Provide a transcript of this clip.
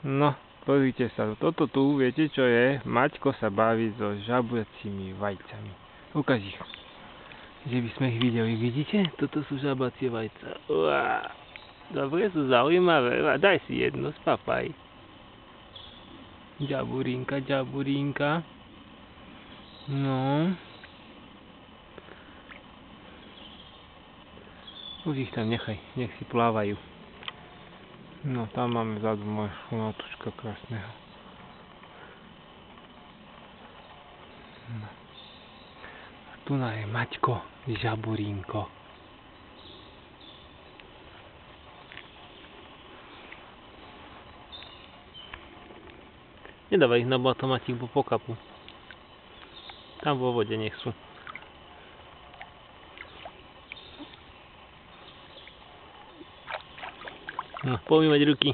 No, pozrite sa, toto tu, viete čo je? Maťko sa baví so žabacími vajcami. Ukáž ich. Že by sme ich videli, vidíte? Toto sú žabacie vajca. Uá. Dobre, sú zaujímavé. Daj si jedno, spapaj. Žaburínka, žaburínka. No. Už ich tam nechaj, nech si plávajú. No, tam máme vzadu môj šunátučka krásneho. No. A tu je Maťko, žaburínko. Nedávaj ich na automatík, bo pokapú. Tam vo vode nech sú. No, pomývať ruky.